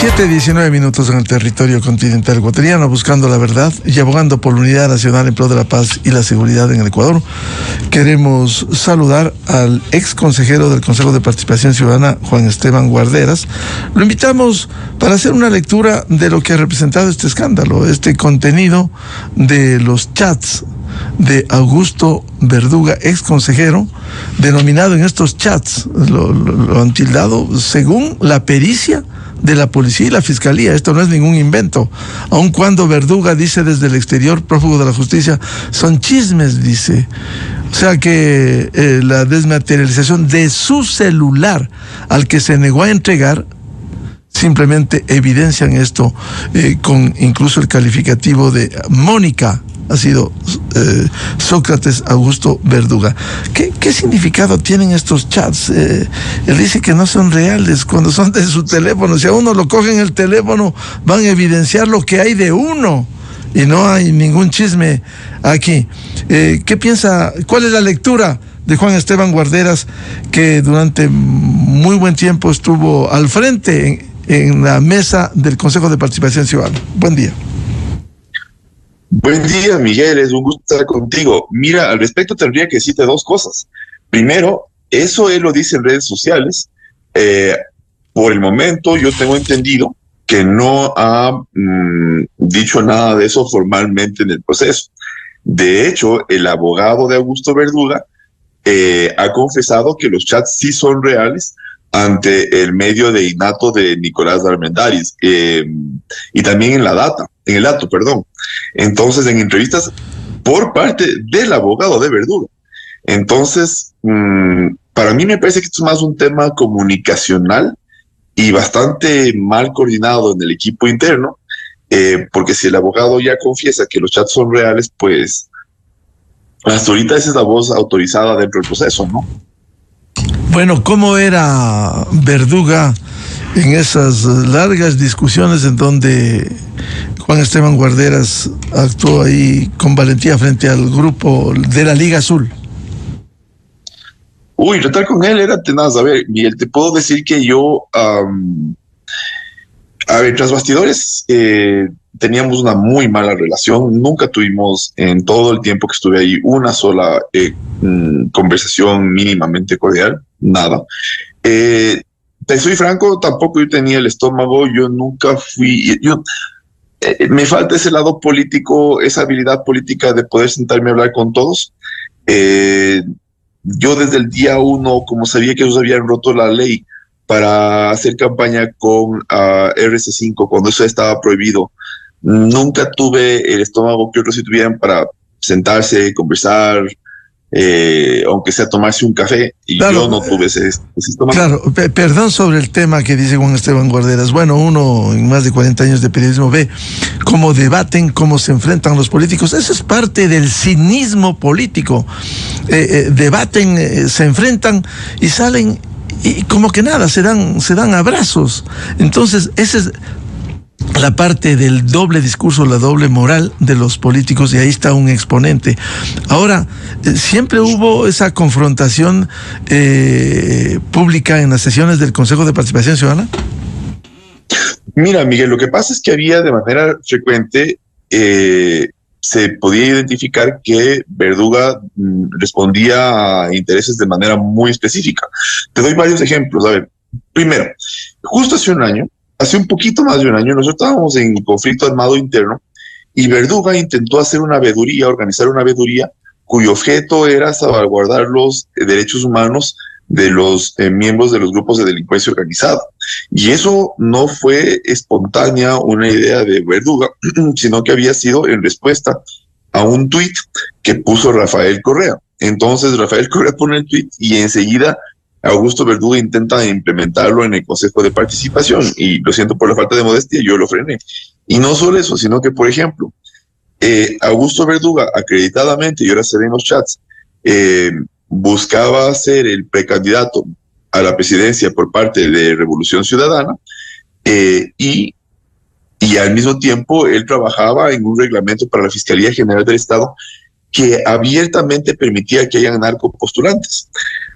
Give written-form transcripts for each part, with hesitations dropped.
7:19 en el territorio continental ecuatoriano, buscando la verdad y abogando por la unidad nacional en pro de la paz y la seguridad en el Ecuador. Queremos saludar al ex consejero del Consejo de Participación Ciudadana, Juan Esteban Guarderas. Lo invitamos para hacer una lectura de lo que ha representado este escándalo, este contenido de los chats de Augusto Verduga, ex consejero, denominado en estos chats, lo han tildado, según la pericia de la policía y la fiscalía. Esto no es ningún invento, aun cuando Verduga dice desde el exterior, prófugo de la justicia, son chismes, dice. O sea que la desmaterialización de su celular, al que se negó a entregar, simplemente evidencian esto, con incluso el calificativo de Mónica ha sido Sócrates Augusto Verduga. ¿Qué significado tienen estos chats? Él dice que no son reales cuando son de su teléfono. Si a uno lo cogen el teléfono, van a evidenciar lo que hay de uno. Y no hay ningún chisme aquí. ¿Qué piensa? ¿Cuál es la lectura de Juan Esteban Guarderas, que durante muy buen tiempo estuvo al frente en la mesa del Consejo de Participación Ciudadana? Buen día. Buen día, Miguel, es un gusto estar contigo. Mira, al respecto tendría que decirte dos cosas. Primero, eso él lo dice en redes sociales. Por el momento yo tengo entendido que no ha dicho nada de eso formalmente en el proceso. De hecho, el abogado de Augusto Verduga ha confesado que los chats sí son reales ante el medio de innato de Nicolás Armendáriz, y también en el dato, perdón. Entonces, en entrevistas por parte del abogado de Verduga. Entonces, para mí me parece que esto es más un tema comunicacional y bastante mal coordinado en el equipo interno, porque si el abogado ya confiesa que los chats son reales, pues hasta ahorita esa es la voz autorizada dentro del proceso, ¿no? Bueno, ¿cómo era Verduga en esas largas discusiones en donde Juan Esteban Guarderas actuó ahí con valentía frente al grupo de la Liga Azul? Uy, tratar con él era tenaz. A ver, Miguel, te puedo decir que yo, tras bastidores, teníamos una muy mala relación. Nunca tuvimos, en todo el tiempo que estuve ahí, una sola conversación mínimamente cordial, nada. Te soy franco, tampoco yo tenía el estómago, yo nunca fui, me falta ese lado político, esa habilidad política de poder sentarme a hablar con todos. Yo desde el día 1, como sabía que ellos habían roto la ley para hacer campaña con RC5, cuando eso estaba prohibido, nunca tuve el estómago que otros sí tuvieran para sentarse, conversar, aunque sea tomarse un café, y claro, yo no tuve ese estómago. Claro, perdón sobre el tema que dice Juan Esteban Guarderas. Bueno, uno en más de 40 años de periodismo ve cómo debaten, cómo se enfrentan los políticos. Eso es parte del cinismo político. Debaten, se enfrentan y salen y como que nada, se dan abrazos. Entonces, ese es la parte del doble discurso, la doble moral de los políticos, y ahí está un exponente. Ahora, siempre hubo esa confrontación pública en las sesiones del Consejo de Participación Ciudadana. Mira, Miguel, lo que pasa es que había de manera frecuente, se podía identificar que Verduga respondía a intereses de manera muy específica. Te doy varios ejemplos. A ver, primero, justo hace un poquito más de un año, nosotros estábamos en conflicto armado interno y Verduga intentó organizar una veeduría cuyo objeto era salvaguardar los derechos humanos de los miembros de los grupos de delincuencia organizada. Y eso no fue espontánea una idea de Verduga, sino que había sido en respuesta a un tuit que puso Rafael Correa. Entonces Rafael Correa pone el tuit y enseguida Augusto Verduga intenta implementarlo en el Consejo de Participación, y lo siento por la falta de modestia, yo lo frené. Y no solo eso, sino que, por ejemplo, Augusto Verduga, acreditadamente, y ahora se ven los chats, buscaba ser el precandidato a la presidencia por parte de Revolución Ciudadana, y al mismo tiempo él trabajaba en un reglamento para la Fiscalía General del Estado que abiertamente permitía que hayan narcopostulantes.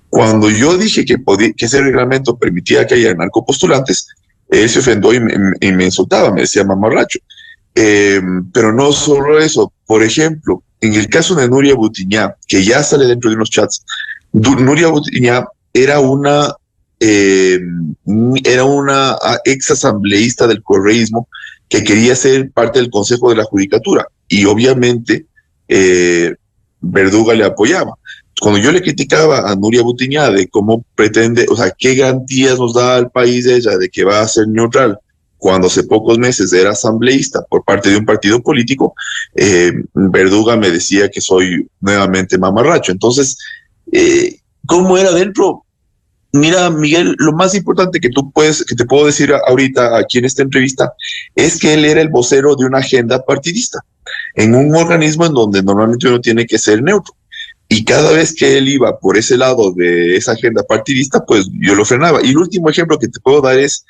Cuando yo dije que ese reglamento permitía que haya narcopostulantes, Él se ofendió y me insultaba, me decía mamarracho. Pero no solo eso, por ejemplo, en el caso de Nuria Butiñá, que ya sale dentro de unos chats, Nuria Butiñá eh, era una ex asambleísta del correísmo que quería ser parte del Consejo de la Judicatura y obviamente Verduga le apoyaba. Cuando yo le criticaba a Nuria Butiñá de cómo pretende, o sea, qué garantías nos da al país ella de que va a ser neutral, cuando hace pocos meses era asambleísta por parte de un partido político, Verduga me decía que soy nuevamente mamarracho. Entonces, ¿cómo era dentro? Mira, Miguel, lo más importante que que te puedo decir ahorita aquí en esta entrevista es que él era el vocero de una agenda partidista en un organismo en donde normalmente uno tiene que ser neutro. Y cada vez que él iba por ese lado de esa agenda partidista, pues yo lo frenaba. Y el último ejemplo que te puedo dar es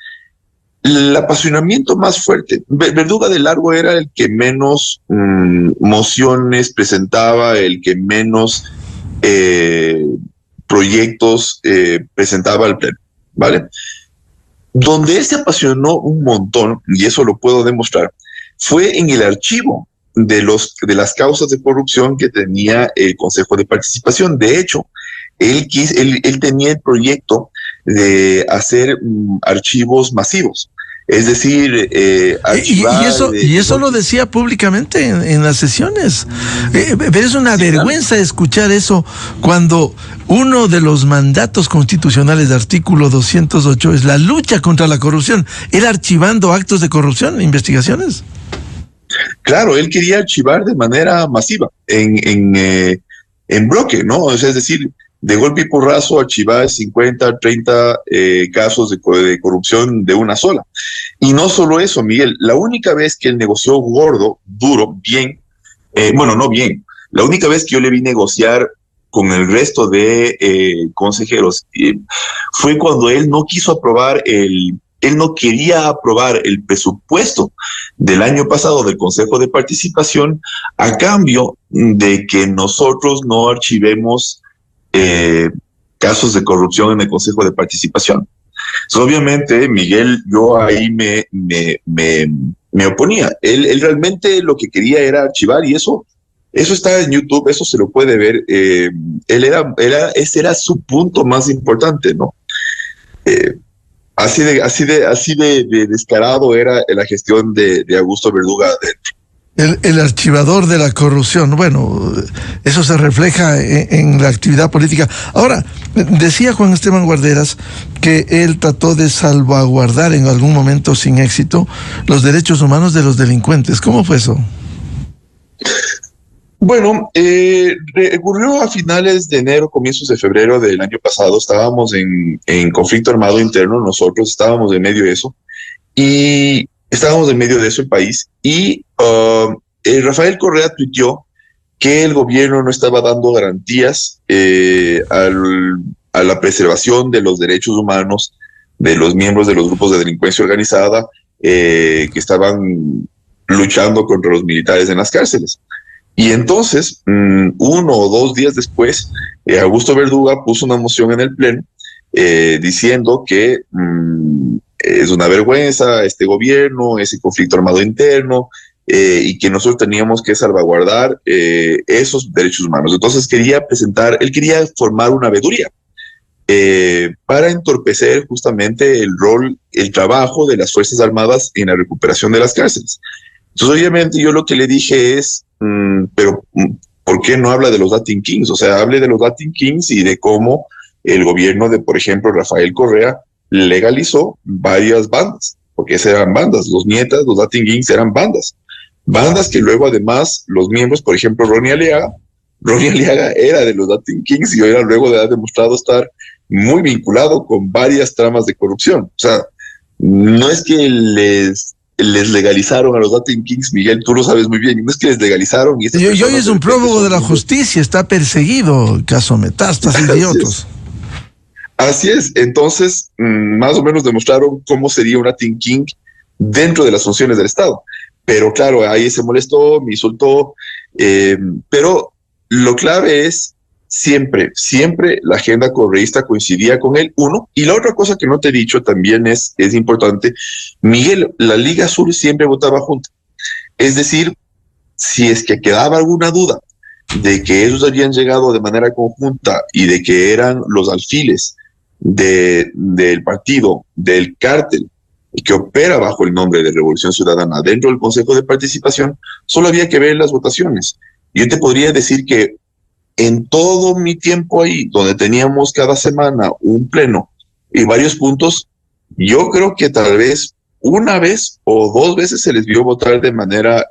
el apasionamiento más fuerte. Verduga de largo era el que menos mociones presentaba, el que menos proyectos presentaba al pleno, ¿vale? Donde él se apasionó un montón, y eso lo puedo demostrar, fue en el archivo de las causas de corrupción que tenía el Consejo de Participación. De hecho, él tenía el proyecto de hacer archivos masivos. Es decir, archivar... Y eso lo decía públicamente en las sesiones. Pero es una vergüenza escuchar eso cuando uno de los mandatos constitucionales del artículo 208 es la lucha contra la corrupción. Él archivando actos de corrupción, investigaciones. Claro, él quería archivar de manera masiva, en bloque, ¿no? O sea, es decir, de golpe y porrazo archivar 50, 30 casos de corrupción de una sola. Y no solo eso, Miguel, la única vez que él negoció gordo, duro, bien, no bien, la única vez que yo le vi negociar con el resto de consejeros fue cuando él no quiso aprobar él no quería aprobar el presupuesto del año pasado del Consejo de Participación a cambio de que nosotros no archivemos casos de corrupción en el Consejo de Participación. So, obviamente, Miguel, yo ahí me oponía. Él realmente lo que quería era archivar y eso está en YouTube, eso se lo puede ver. Ese era su punto más importante, ¿no? Así de descarado era la gestión de Augusto Verduga dentro. El archivador de la corrupción. Bueno, eso se refleja en la actividad política. Ahora, decía Juan Esteban Guarderas que él trató de salvaguardar en algún momento sin éxito los derechos humanos de los delincuentes. ¿Cómo fue eso? Bueno, ocurrió a finales de enero, comienzos de febrero del año pasado. Estábamos en conflicto armado interno, nosotros estábamos en medio de eso, y estábamos en medio de eso el país, y Rafael Correa tuiteó que el gobierno no estaba dando garantías a la preservación de los derechos humanos de los miembros de los grupos de delincuencia organizada que estaban luchando contra los militares en las cárceles. Y entonces, 1 o 2 días después, Augusto Verduga puso una moción en el Pleno diciendo que es una vergüenza este gobierno, ese conflicto armado interno, y que nosotros teníamos que salvaguardar esos derechos humanos. Entonces él quería formar una veeduría para entorpecer justamente el trabajo de las Fuerzas Armadas en la recuperación de las cárceles. Entonces, obviamente, yo lo que le dije es, pero ¿por qué no habla de los Latin Kings? O sea, hable de los Latin Kings y de cómo el gobierno de, por ejemplo, Rafael Correa legalizó varias bandas, porque esas eran bandas, los Nietas, los Latin Kings eran bandas que luego además los miembros, por ejemplo, Ronnie Aliaga era de los Latin Kings y era luego de haber demostrado estar muy vinculado con varias tramas de corrupción. O sea, no es que les legalizaron a los Latin Kings, Miguel, tú lo sabes muy bien, no es que les legalizaron. Y hoy es un prófugo de la justicia, está perseguido, caso Metástasis y otros. Así es, entonces más o menos demostraron cómo sería un Latin King dentro de las funciones del Estado. Pero claro, ahí se molestó, me insultó, pero lo clave es siempre la agenda correísta coincidía con él, uno. Y la otra cosa que no te he dicho también es importante, Miguel, la Liga Azul siempre votaba junta. Es decir, si es que quedaba alguna duda de que ellos habían llegado de manera conjunta y de que eran los alfiles del partido, del cártel, que opera bajo el nombre de Revolución Ciudadana dentro del Consejo de Participación, solo había que ver las votaciones. Yo te podría decir que en todo mi tiempo ahí, donde teníamos cada semana un pleno y varios puntos, yo creo que tal vez una vez o dos veces se les vio votar de manera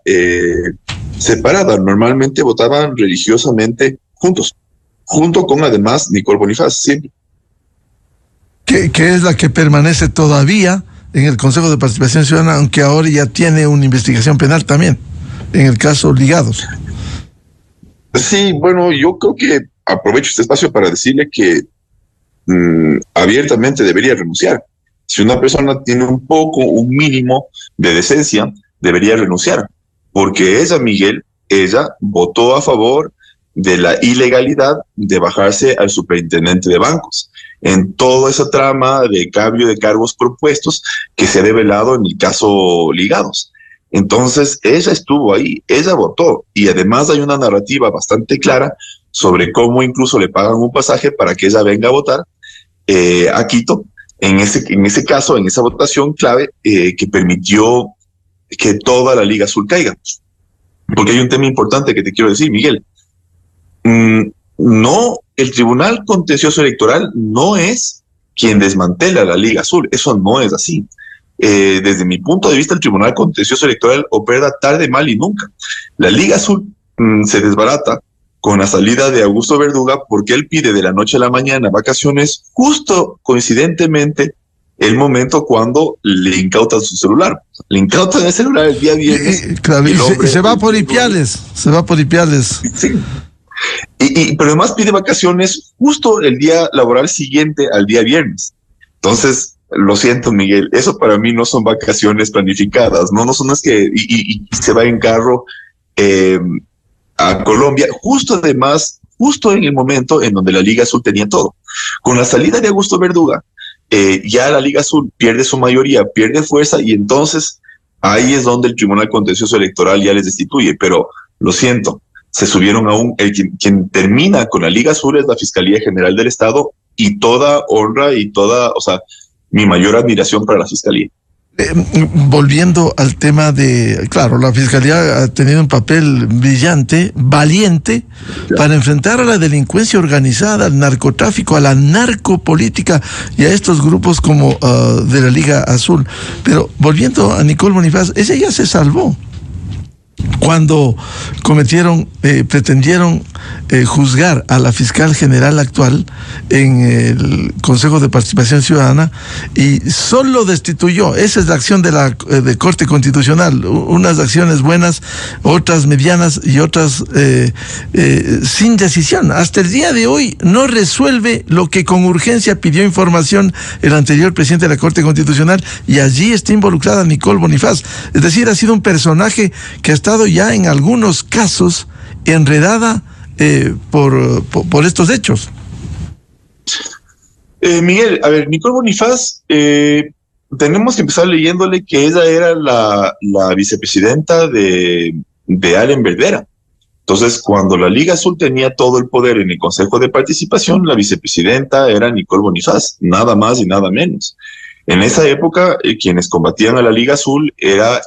separada. Normalmente votaban religiosamente juntos, junto con además Nicole Bonifaz, siempre. Que es la que permanece todavía en el Consejo de Participación Ciudadana, aunque ahora ya tiene una investigación penal también, en el caso Ligados. Sí, bueno, yo creo que aprovecho este espacio para decirle que abiertamente debería renunciar. Si una persona tiene un mínimo de decencia, debería renunciar, porque ella, Miguel, ella votó a favor de la ilegalidad de bajarse al superintendente de bancos en toda esa trama de cambio de cargos propuestos que se ha develado en el caso Ligados. Entonces, ella estuvo ahí, ella votó, y además hay una narrativa bastante clara sobre cómo incluso le pagan un pasaje para que ella venga a votar a Quito, en ese caso, en esa votación clave que permitió que toda la Liga Azul caiga. Porque hay un tema importante que te quiero decir, Miguel. No, el Tribunal Contencioso Electoral no es quien desmantela la Liga Azul, eso no es así. Desde mi punto de vista, el Tribunal Contencioso Electoral opera tarde, mal y nunca. La Liga Azul se desbarata con la salida de Augusto Verduga porque él pide de la noche a la mañana vacaciones, justo coincidentemente el momento cuando le incautan su celular. Le incautan el celular el día viernes. Claro, y se va por Ipiales, Sí. Pero además pide vacaciones justo el día laboral siguiente al día viernes. Entonces, lo siento, Miguel, eso para mí no son vacaciones planificadas, no son las que y se va en carro a Colombia, justo en el momento en donde la Liga Azul tenía todo. Con la salida de Augusto Verduga, ya la Liga Azul pierde su mayoría, pierde fuerza, y entonces ahí es donde el Tribunal Contencioso Electoral ya les destituye. Pero lo siento, se subieron quien termina con la Liga Azul es la Fiscalía General del Estado, y toda honra y mi mayor admiración para la Fiscalía. Volviendo al tema claro, la Fiscalía ha tenido un papel brillante, valiente, para enfrentar a la delincuencia organizada, al narcotráfico, a la narcopolítica y a estos grupos como de la Liga Azul. Pero volviendo a Nicole Bonifaz, ella ya se salvó cuando pretendieron juzgar a la fiscal general actual en el Consejo de Participación Ciudadana, y solo destituyó. Esa es la acción de Corte Constitucional, unas acciones buenas, otras medianas y otras sin decisión. Hasta el día de hoy no resuelve lo que con urgencia pidió información el anterior presidente de la Corte Constitucional, y allí está involucrada Nicole Bonifaz. Es decir, ha sido un personaje que ha estado ya en algunos casos enredada por estos hechos. Miguel, a ver, Nicole Bonifaz, tenemos que empezar leyéndole que ella era la vicepresidenta de Allen Verdera. Entonces, cuando la Liga Azul tenía todo el poder en el Consejo de Participación, la vicepresidenta era Nicole Bonifaz, nada más y nada menos. En esa época, quienes combatían a la Liga Azul era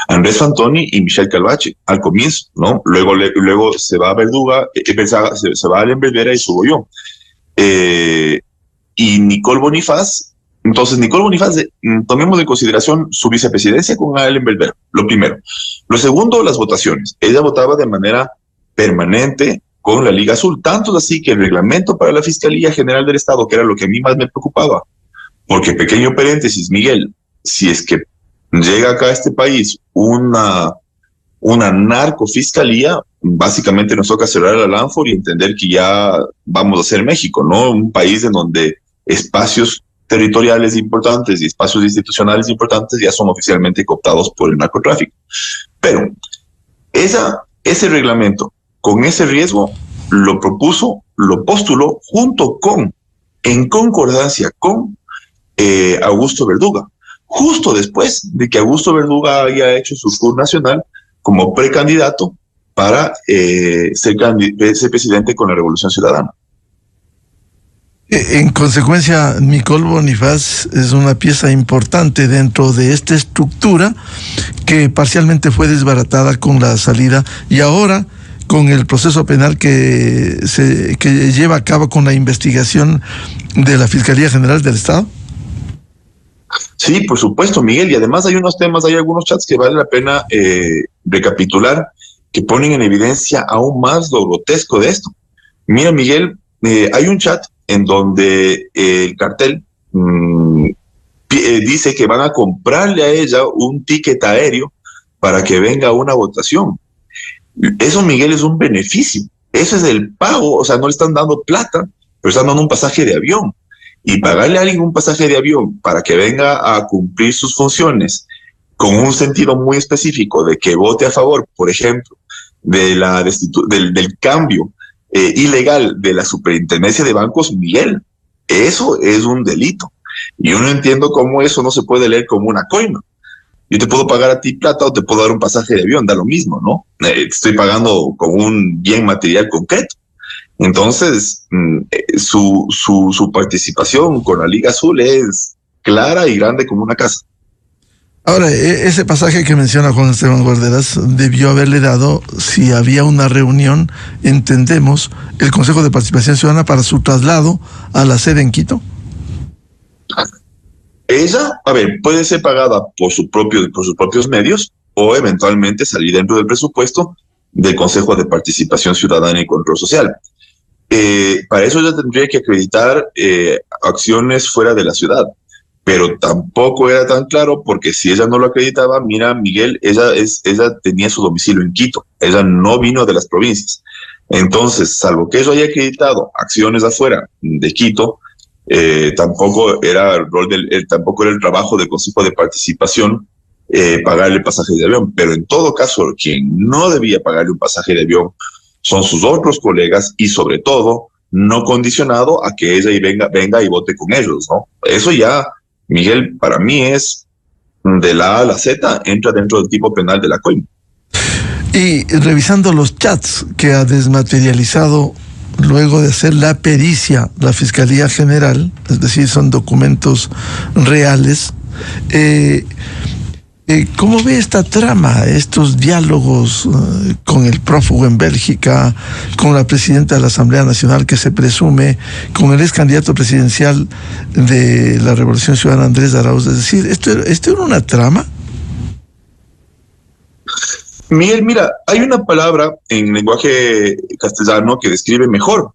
Andrés Fantoni y Michelle Calvache, al comienzo, ¿no? Luego se va a Verduga, se va a Allen Verdera y subo yo. Y Nicole Bonifaz, tomemos en consideración su vicepresidencia con Allen Verdera, lo primero. Lo segundo, las votaciones. Ella votaba de manera permanente con la Liga Azul, tanto así que el reglamento para la Fiscalía General del Estado, que era lo que a mí más me preocupaba, porque, pequeño paréntesis, Miguel, si es que llega acá a este país una narcofiscalía, básicamente nos toca cerrar la Lanford y entender que ya vamos a ser México, ¿no? Un país en donde espacios territoriales importantes y espacios institucionales importantes ya son oficialmente cooptados por el narcotráfico. Pero ese reglamento, con ese riesgo, lo propuso, lo postuló en concordancia con Augusto Verduga, justo después de que Augusto Verduga haya hecho su tour nacional como precandidato para ser presidente con la Revolución Ciudadana. En consecuencia, Nicole Bonifaz es una pieza importante dentro de esta estructura que parcialmente fue desbaratada con la salida y ahora con el proceso penal que lleva a cabo con la investigación de la Fiscalía General del Estado. Sí, por supuesto, Miguel, y además hay unos temas, hay algunos chats que vale la pena recapitular, que ponen en evidencia aún más lo grotesco de esto. Mira, Miguel, hay un chat en donde el cartel dice que van a comprarle a ella un ticket aéreo para que venga a una votación. Eso, Miguel, es un beneficio. Eso es el pago, o sea, no le están dando plata, pero están dando un pasaje de avión. Y pagarle a alguien un pasaje de avión para que venga a cumplir sus funciones con un sentido muy específico de que vote a favor, por ejemplo, del cambio ilegal de la superintendencia de bancos, Miguel, eso es un delito. Y yo no entiendo cómo eso no se puede leer como una coima. Yo te puedo pagar a ti plata o te puedo dar un pasaje de avión, da lo mismo, ¿no? Te estoy pagando con un bien material concreto. Entonces, su participación con la Liga Azul es clara y grande como una casa. Ahora, ese pasaje que menciona Juan Esteban Guarderas debió haberle dado, si había una reunión, entendemos, el Consejo de Participación Ciudadana para su traslado a la sede en Quito. Ella, a ver, puede ser pagada por sus propios medios o eventualmente salir dentro del presupuesto del Consejo de Participación Ciudadana y Control Social. Para eso ella tendría que acreditar acciones fuera de la ciudad, pero tampoco era tan claro porque si ella no lo acreditaba, mira, Miguel, ella tenía su domicilio en Quito, ella no vino de las provincias. Entonces, salvo que ella haya acreditado acciones afuera de Quito, tampoco era el trabajo del Consejo de Participación pagarle pasaje de avión, pero en todo caso, quien no debía pagarle un pasaje de avión son sus otros colegas y sobre todo no condicionado a que ella venga y vote con ellos, ¿no? Eso ya, Miguel, para mí es de la A a la Z, entra dentro del tipo penal de la coima. Y revisando los chats que ha desmaterializado luego de hacer la pericia la Fiscalía General, es decir, son documentos reales, ¿cómo ve esta trama, estos diálogos con el prófugo en Bélgica, con la presidenta de la Asamblea Nacional que se presume, con el ex candidato presidencial de la Revolución Ciudadana, Andrés Arauz? Es decir, ¿esto era una trama? Miguel, mira, hay una palabra en lenguaje castellano que describe mejor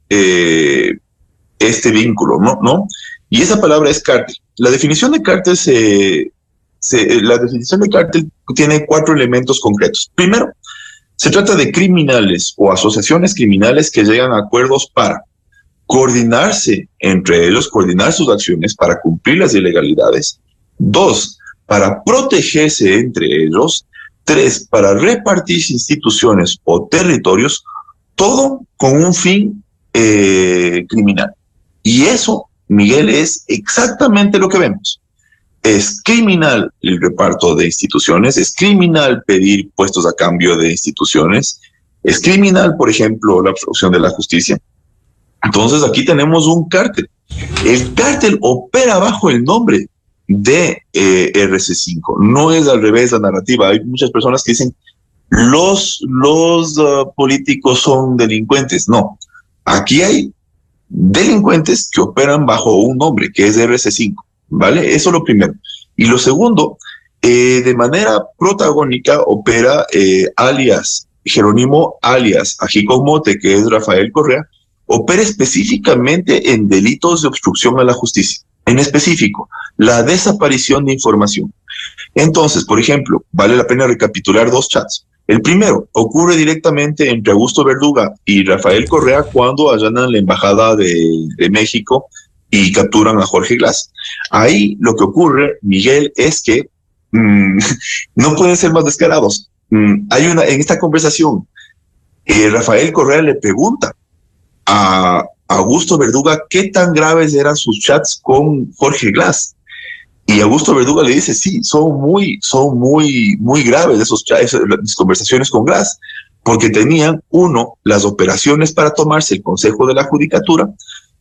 este vínculo, ¿no? Y esa palabra es cártel. La definición de cártel tiene 4 elementos concretos. Primero, se trata de criminales o asociaciones criminales que llegan a acuerdos para coordinarse entre ellos, coordinar sus acciones para cumplir las ilegalidades. 2, para protegerse entre ellos. 3, para repartirse instituciones o territorios, todo con un fin criminal. Y eso, Miguel, es exactamente lo que vemos. Es criminal el reparto de instituciones, es criminal pedir puestos a cambio de instituciones, es criminal, por ejemplo, la obstrucción de la justicia. Entonces aquí tenemos un cártel. El cártel opera bajo el nombre de RC5. No es al revés la narrativa. Hay muchas personas que dicen los políticos son delincuentes. No, aquí hay delincuentes que operan bajo un nombre que es RC5. ¿Vale? Eso es lo primero. Y lo segundo, de manera protagónica opera alias Jerónimo, alias Ajicomote, que es Rafael Correa, opera específicamente en delitos de obstrucción a la justicia. En específico, la desaparición de información. Entonces, por ejemplo, vale la pena recapitular 2 chats. El primero ocurre directamente entre Augusto Verduga y Rafael Correa cuando allanan la embajada de México y capturan a Jorge Glass. Ahí lo que ocurre, Miguel, es que no pueden ser más descarados. En esta conversación, Rafael Correa le pregunta a Augusto Verduga qué tan graves eran sus chats con Jorge Glass. Y Augusto Verduga le dice, sí, son muy graves esos chats, las conversaciones con Glass, porque tenían, uno, las operaciones para tomarse el Consejo de la Judicatura,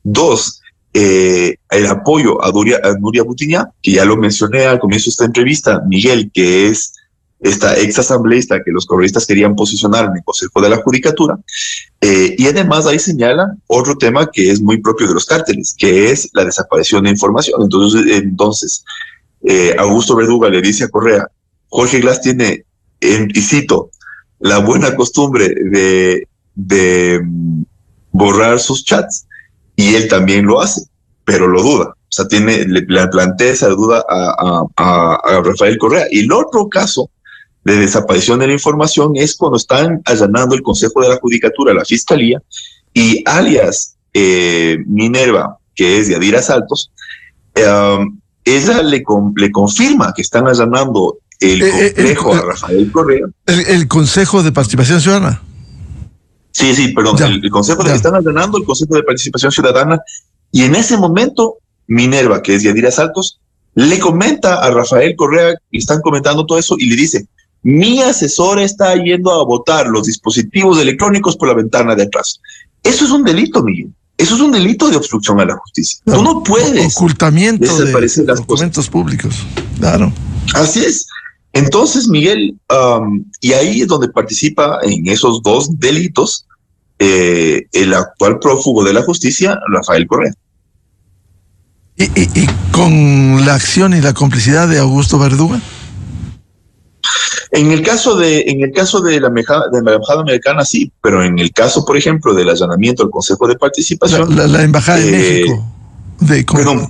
dos, el apoyo a Nuria Butiñá, que ya lo mencioné al comienzo de esta entrevista, Miguel, que es esta ex asambleísta que los correístas querían posicionar en el Consejo de la Judicatura, y además ahí señala otro tema que es muy propio de los cárteles, que es la desaparición de información. Entonces Augusto Verduga le dice a Correa, Jorge Glass tiene, y cito, la buena costumbre de borrar sus chats, y él también lo hace, pero lo duda. O sea, le plantea esa duda a Rafael Correa. Y el otro caso de desaparición de la información es cuando están allanando el Consejo de la Judicatura, la Fiscalía, y alias Minerva, que es Yadira Saltos, ella le confirma que están allanando el complejo a Rafael Correa. El Consejo de Participación Ciudadana. Sí, perdón, el Consejo que están allanando, el Consejo de Participación Ciudadana, y en ese momento Minerva, que es Yadira Saltos, le comenta a Rafael Correa, y están comentando todo eso, y le dice, mi asesor está yendo a botar los dispositivos electrónicos por la ventana de atrás. Eso es un delito, Miguel. Eso es un delito de obstrucción a la justicia. Tú no puedes ocultamiento de las documentos públicos. Claro. Así es. Entonces, Miguel, y ahí es donde participa en esos dos delitos el actual prófugo de la justicia, Rafael Correa. ¿Y con la acción y la complicidad de Augusto Verduga? En el caso de la embajada americana, sí, pero en el caso, por ejemplo, del allanamiento al Consejo de Participación. La embajada de México,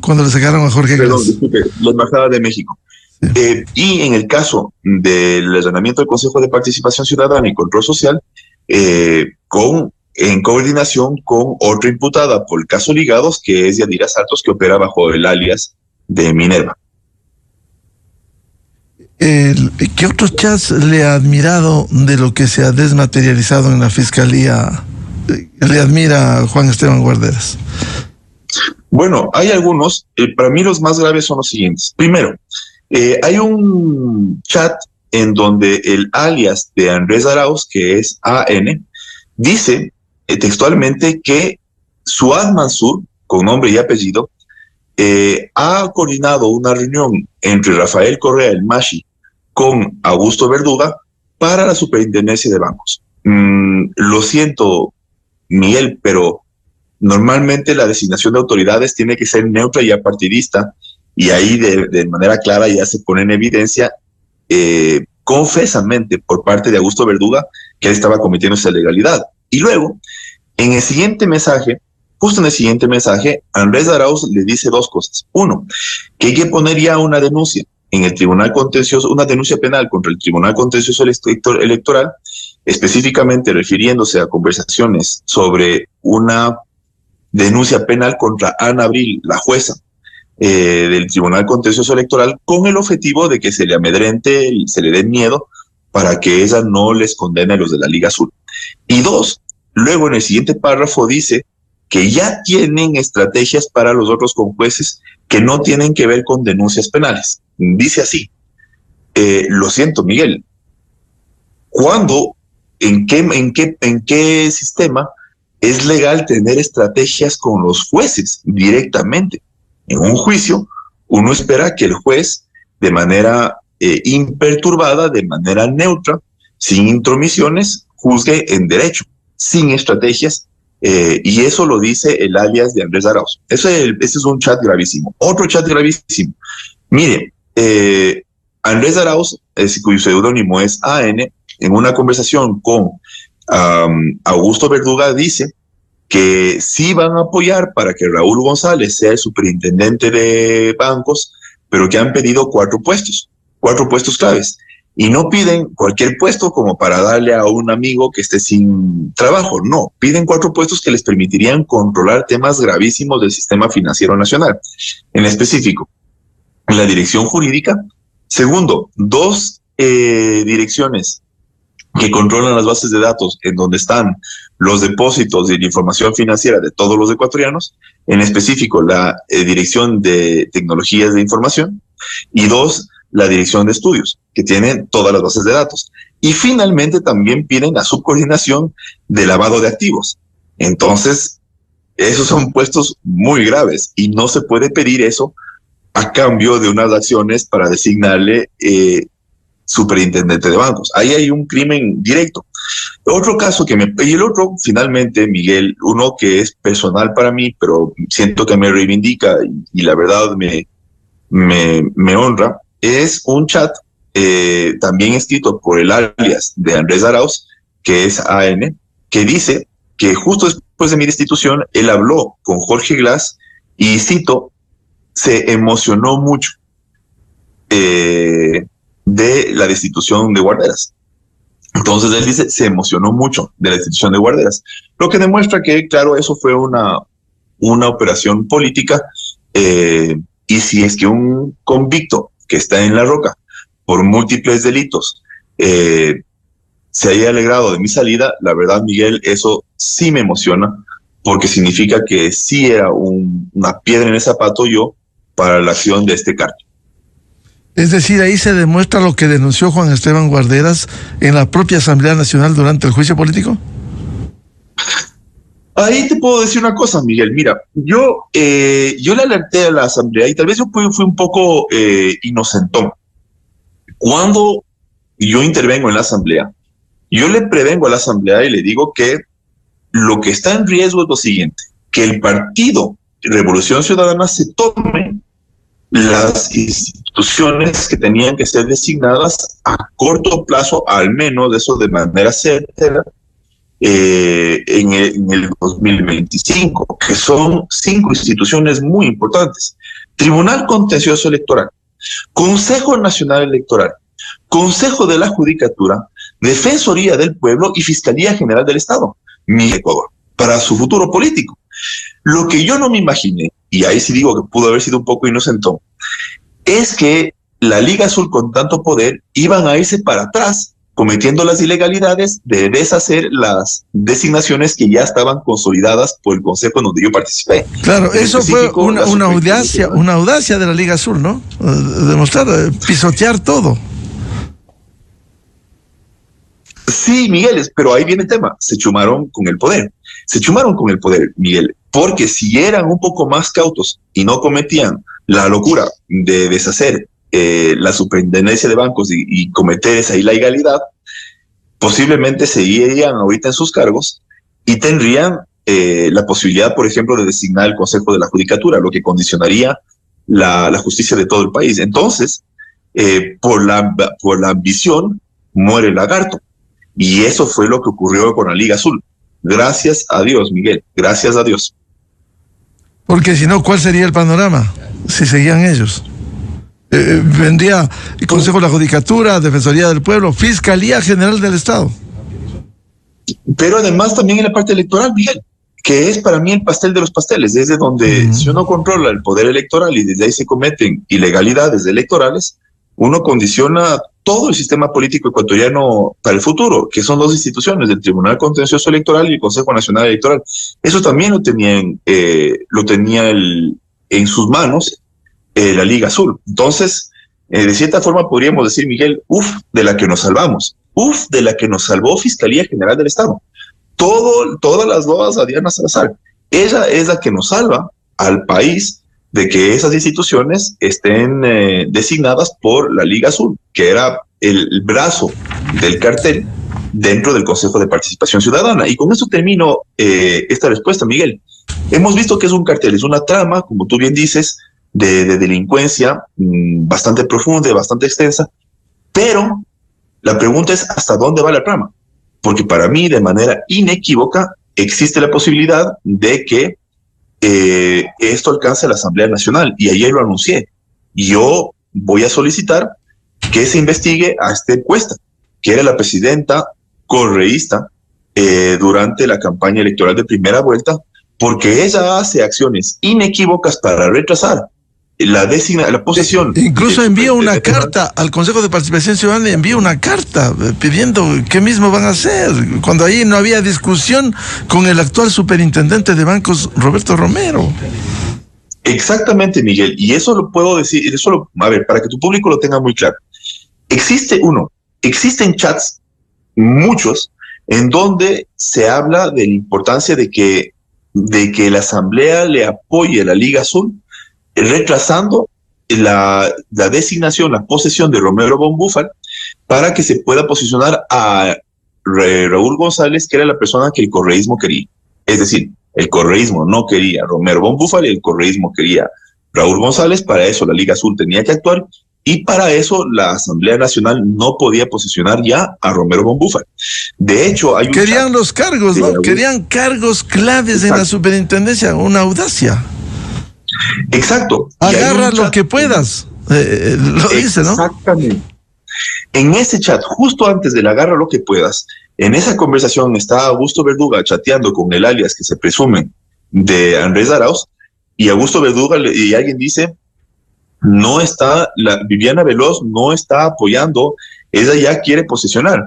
cuando le sacaron a Jorge Glass. Disculpe, la embajada de México. Sí. Y en el caso del allanamiento al Consejo de Participación Ciudadana y Control Social, en coordinación con otra imputada por el caso Ligados, que es Yadira Santos, que opera bajo el alias de Minerva. ¿Qué otros chats le ha admirado de lo que se ha desmaterializado en la Fiscalía? Le admira Juan Esteban Guarderas. Bueno, hay algunos. Para mí los más graves son los siguientes. Primero, hay un chat en donde el alias de Andrés Arauz, que es AN, dice textualmente que Suad Mansur, con nombre y apellido, ha coordinado una reunión entre Rafael Correa, el Mashi, con Augusto Verduga para la superintendencia de bancos. Lo siento, Miguel, pero normalmente la designación de autoridades tiene que ser neutra y apartidista, y ahí de manera clara ya se pone en evidencia confesamente por parte de Augusto Verduga que él estaba cometiendo esa ilegalidad. Y luego, en el siguiente mensaje, justo en el siguiente mensaje, Andrés Arauz le dice dos cosas. Uno, que hay que poner ya una denuncia en el Tribunal Contencioso, una denuncia penal contra el Tribunal Contencioso Electoral, específicamente refiriéndose a conversaciones sobre una denuncia penal contra Ana Abril, la jueza del Tribunal Contencioso Electoral, con el objetivo de que se le amedrente y se le dé miedo para que ella no les condene a los de la Liga Azul. Y dos, luego en el siguiente párrafo dice que ya tienen estrategias para los otros conjueces que no tienen que ver con denuncias penales. Dice así, lo siento, Miguel, ¿cuándo, en qué sistema es legal tener estrategias con los jueces directamente? En un juicio, uno espera que el juez, de manera imperturbada, de manera neutra, sin intromisiones, juzgue en derecho, sin estrategias, y eso lo dice el alias de Andrés Arauz. Ese es un chat gravísimo. Otro chat gravísimo. Mire, Andrés Arauz, cuyo seudónimo es AN, en una conversación con Augusto Verduga, dice que sí van a apoyar para que Raúl González sea el superintendente de bancos, pero que han pedido 4 puestos claves. Y no piden cualquier puesto como para darle a un amigo que esté sin trabajo. No, piden 4 puestos que les permitirían controlar temas gravísimos del sistema financiero nacional. En específico, la dirección jurídica. Segundo, 2 direcciones que controlan las bases de datos en donde están los depósitos de la información financiera de todos los ecuatorianos, en específico la Dirección de Tecnologías de Información, y dos, la Dirección de Estudios, que tienen todas las bases de datos. Y finalmente también piden la subcoordinación de lavado de activos. Entonces, esos son puestos muy graves y no se puede pedir eso a cambio de unas acciones para designarle superintendente de bancos. Ahí hay un crimen directo. Otro caso y el otro, finalmente, Miguel, uno que es personal para mí, pero siento que me reivindica y la verdad me honra, es un chat también escrito por el alias de Andrés Arauz, que es AN, que dice que justo después de mi destitución, él habló con Jorge Glass y, cito, se emocionó mucho de la destitución de Guarderas. Entonces él dice, se emocionó mucho de la destitución de Guarderas, lo que demuestra que, claro, eso fue una operación política, y si es que un convicto que está en La Roca por múltiples delitos se haya alegrado de mi salida, la verdad, Miguel, eso sí me emociona, porque significa que sí era una piedra en el zapato yo para la acción de este cártel. Es decir, ahí se demuestra lo que denunció Juan Esteban Guarderas en la propia Asamblea Nacional durante el juicio político. Ahí te puedo decir una cosa, Miguel. Mira, yo le alerté a la Asamblea y tal vez yo fui un poco inocentón. Cuando yo intervengo en la Asamblea, yo le prevengo a la Asamblea y le digo que lo que está en riesgo es lo siguiente, que el partido Revolución Ciudadana se tome las instituciones que tenían que ser designadas a corto plazo, al menos eso de manera certera, en el 2025, que son 5 instituciones muy importantes: Tribunal Contencioso Electoral, Consejo Nacional Electoral, Consejo de la Judicatura, Defensoría del Pueblo y Fiscalía General del Estado, mi Ecuador, para su futuro político. Lo que yo no me imaginé, y ahí sí digo que pudo haber sido un poco inocentón, es que la Liga Azul con tanto poder iban a irse para atrás, cometiendo las ilegalidades de deshacer las designaciones que ya estaban consolidadas por el Consejo en donde yo participé. Claro, eso fue una audacia de la Liga Azul, ¿no? Demostrar, pisotear todo. Sí, Miguel, pero ahí viene el tema. Se chumaron con el poder. Se chumaron con el poder, Miguel, porque si eran un poco más cautos y no cometían la locura de deshacer la superintendencia de bancos y cometer esa ilegalidad, posiblemente seguirían ahorita en sus cargos y tendrían la posibilidad, por ejemplo, de designar el Consejo de la Judicatura, lo que condicionaría la justicia de todo el país. Entonces, por la ambición muere el lagarto. Y eso fue lo que ocurrió con la Liga Azul. Gracias a Dios, Miguel, gracias a Dios. Porque si no, ¿cuál sería el panorama si seguían ellos? Vendría el Consejo de la Judicatura, Defensoría del Pueblo, Fiscalía General del Estado. Pero además también en la parte electoral, Miguel, que es para mí el pastel de los pasteles, desde donde si uno controla el poder electoral y desde ahí se cometen ilegalidades electorales, uno condiciona todo el sistema político ecuatoriano para el futuro, que son 2 instituciones, el Tribunal Contencioso Electoral y el Consejo Nacional Electoral. Eso también lo tenía en sus manos la Liga Azul. Entonces, de cierta forma podríamos decir, Miguel, de la que nos salvamos, de la que nos salvó Fiscalía General del Estado. Todas las loas a Diana Salazar. Ella es la que nos salva al país de que esas instituciones estén designadas por la Liga Azul, que era el brazo del cartel dentro del Consejo de Participación Ciudadana. Y con eso termino esta respuesta, Miguel. Hemos visto que es un cartel, es una trama, como tú bien dices, de delincuencia bastante profunda y bastante extensa, pero la pregunta es ¿hasta dónde va la trama? Porque para mí, de manera inequívoca, existe la posibilidad de que esto alcance a la Asamblea Nacional, y ayer lo anuncié. Yo voy a solicitar que se investigue a Esther Cuesta, que era la presidenta correísta durante la campaña electoral de primera vuelta, porque ella hace acciones inequívocas para retrasar la posesión. Incluso envía una carta al Consejo de Participación Ciudadana, envía una carta pidiendo qué mismo van a hacer, cuando ahí no había discusión con el actual superintendente de bancos, Roberto Romero. Exactamente, Miguel, y eso lo puedo decir, a ver, para que tu público lo tenga muy claro. Existen chats, muchos, en donde se habla de la importancia de que la Asamblea le apoye a la Liga Azul, retrasando la designación, la posesión de Romero von Búfal, para que se pueda posicionar a Raúl González, que era la persona que el correísmo quería. Es decir, el correísmo no quería a Romero von Búfal y el correísmo quería Raúl González. Para eso la Liga Azul tenía que actuar, y para eso la Asamblea Nacional no podía posicionar ya a Romero von Búfal. De hecho, hay querían los cargos, ¿no? Querían cargos claves. Exacto. En la superintendencia, una audacia. Exacto. Agarra lo que puedas, lo dice, ¿no? Exactamente. En ese chat, justo antes del agarra lo que puedas, en esa conversación está Augusto Verduga chateando con el alias que se presume de Andrés Arauz, y Augusto Verduga y alguien dice, Viviana Veloz no está apoyando, ella ya quiere posesionar.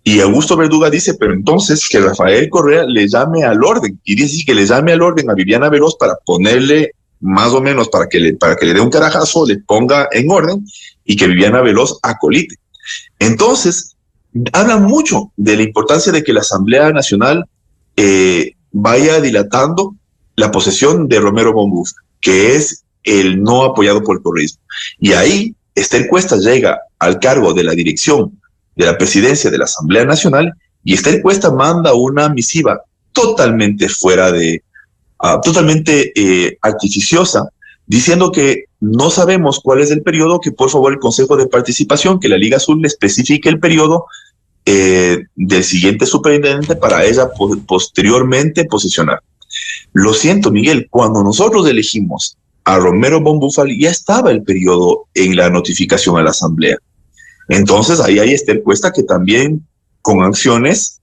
Y Augusto Verduga dice, pero entonces que Rafael Correa le llame al orden, y dice que le llame al orden a Viviana Veloz para ponerle más o menos, para que le dé un carajazo, le ponga en orden, y que Viviana Veloz acolite. Entonces, habla mucho de la importancia de que la Asamblea Nacional vaya dilatando la posesión de Romero von Búfal, que es el no apoyado por el correísmo. Y ahí Esther Cuesta llega al cargo de la dirección de la presidencia de la Asamblea Nacional, y Esther Cuesta manda una misiva totalmente totalmente artificiosa, diciendo que no sabemos cuál es el periodo, que por favor el Consejo de Participación, que la Liga Azul le especifique el periodo del siguiente superintendente para ella posteriormente posicionar. Lo siento, Miguel, cuando nosotros elegimos a Romero von Búfal ya estaba el periodo en la notificación a la Asamblea. Entonces ahí hay Esther Cuesta, que también con acciones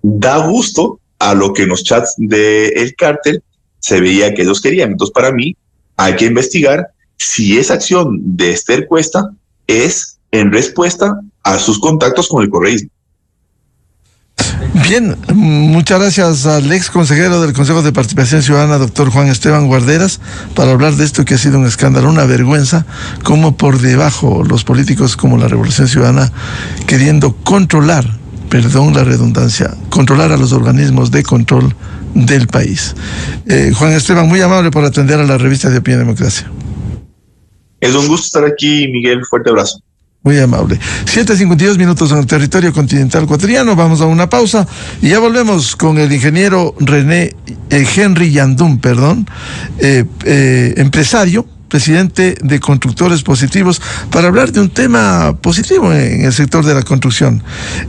da gusto a lo que en los chats del cártel se veía que ellos querían. Entonces, para mí, hay que investigar si esa acción de Esther Cuesta es en respuesta a sus contactos con el correísmo. Bien, muchas gracias al ex consejero del Consejo de Participación Ciudadana, doctor Juan Esteban Guarderas, para hablar de esto que ha sido un escándalo, una vergüenza, como por debajo los políticos como la Revolución Ciudadana queriendo controlar, perdón la redundancia, controlar a los organismos de control del país. Juan Esteban, muy amable por atender a la revista de Opinión y Democracia. Es un gusto estar aquí, Miguel. Fuerte abrazo. Muy amable. 7:52 minutos en el territorio continental ecuatoriano. Vamos a una pausa y ya volvemos con el ingeniero Henry Yandún, empresario, presidente de Constructores Positivos, para hablar de un tema positivo en el sector de la construcción.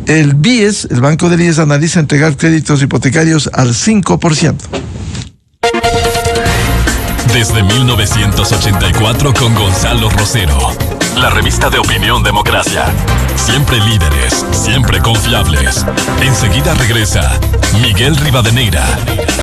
El BIES, el Banco del IES, analiza entregar créditos hipotecarios al 5%. Desde 1984 con Gonzalo Rosero. La revista de Opinión Democracia. Siempre líderes, siempre confiables. Enseguida regresa Miguel Rivadeneira.